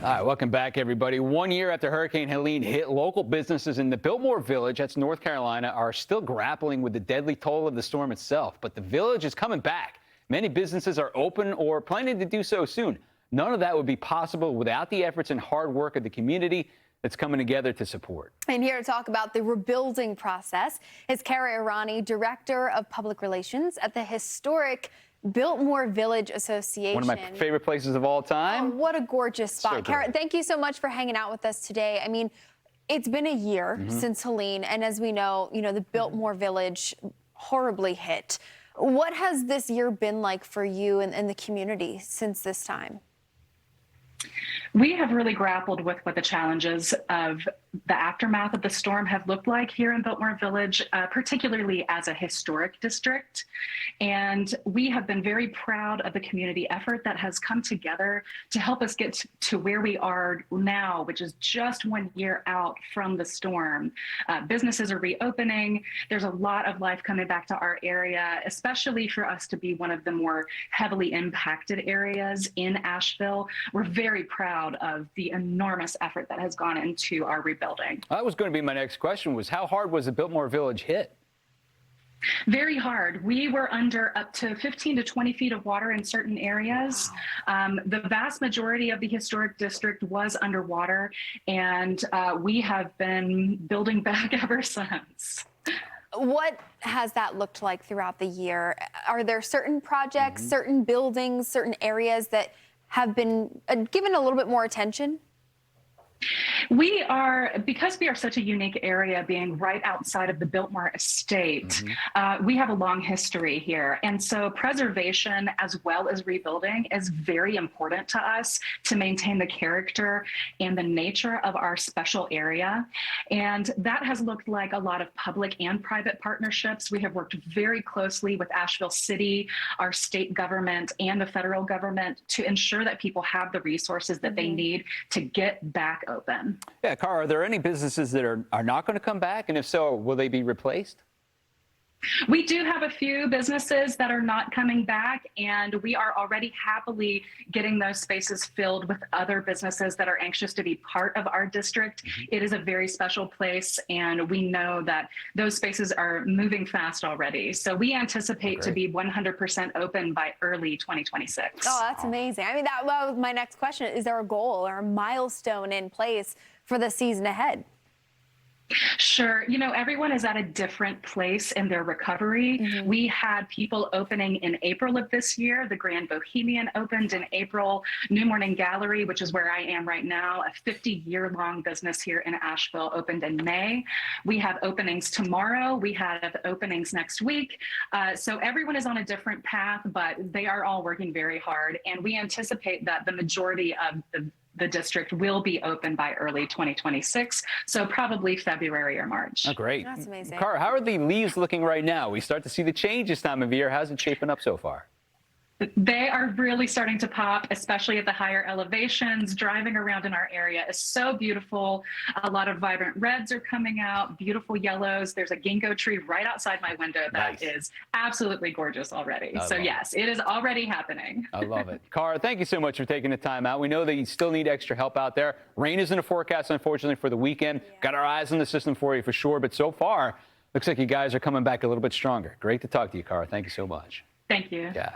All right, welcome back, everybody. 1 year after Hurricane Helene hit, local businesses in the Biltmore village, that's North Carolina, are still grappling with the deadly toll of the storm itself. But the village is coming back. Many businesses are open or planning to do so soon. None of that would be possible without the efforts and hard work of the community that's coming together to support. And here to talk about the rebuilding process is Kara Irani, Director of Public Relations at the historic Biltmore Village Association. One of my favorite places of all time. Oh, what a gorgeous spot. So Kara, thank you so much for hanging out with us today. I mean, it's been a year since Helene, and as we know, the Biltmore Village horribly hit. What has this year been like for you and the community since this time? We have really grappled with what the challenges of the aftermath of the storm have looked like here in Biltmore Village, particularly as a historic district. And we have been very proud of the community effort that has come together to help us get to where we are now, which is just 1 year out from the storm. Businesses are reopening. There's a lot of life coming back to our area, especially for us to be one of the more heavily impacted areas in Asheville. We're very proud of the enormous effort that has gone into our rebuilding. That was going to be my next question, was how hard was the Biltmore Village hit? Very hard. We were under up to 15 to 20 feet of water in certain areas. Wow. The vast majority of the historic district was underwater, and we have been building back ever since. What has that looked like throughout the year? Are there certain projects, certain buildings, certain areas that have been given a little bit more attention? Because we are such a unique area, being right outside of the Biltmore estate, we have a long history here. And so preservation as well as rebuilding is very important to us to maintain the character and the nature of our special area. And that has looked like a lot of public and private partnerships. We have worked very closely with Asheville City, our state government, and the federal government to ensure that people have the resources that they need to get back open. Yeah, Kara, are there any businesses that are not going to come back? And if so, will they be replaced? We do have a few businesses that are not coming back, and we are already happily getting those spaces filled with other businesses that are anxious to be part of our district. It is a very special place, and we know that those spaces are moving fast already. So we anticipate to be 100% open by early 2026. Oh, that's amazing. I mean, that was my next question. Is there a goal or a milestone in place for the season ahead? Sure. Everyone is at a different place in their recovery. We had people opening in April of this year. The Grand Bohemian opened in April. New Morning Gallery, which is where I am right now, a 50-year-long business here in Asheville, opened in May. We have openings tomorrow. We have openings next week. So everyone is on a different path, but they are all working very hard. And we anticipate that the majority of the district will be open by early 2026, so probably February or March. Oh, great. That's amazing. Kara, how are the leaves looking right now? We start to see the change this time of year. How's it shaping up so far? They are really starting to pop, especially at the higher elevations. Driving around in our area is so beautiful. A lot of vibrant reds are coming out, beautiful yellows. There's a ginkgo tree right outside my window that is absolutely gorgeous already. So yes, it is already happening. I love it. Kara, thank you so much for taking the time out. We know that you still need extra help out there. Rain is in the forecast, unfortunately, for the weekend. Got our eyes on the system for you for sure, but so far, looks like you guys are coming back a little bit stronger. Great to talk to you, Kara. Thank you so much. Thank you. Yeah.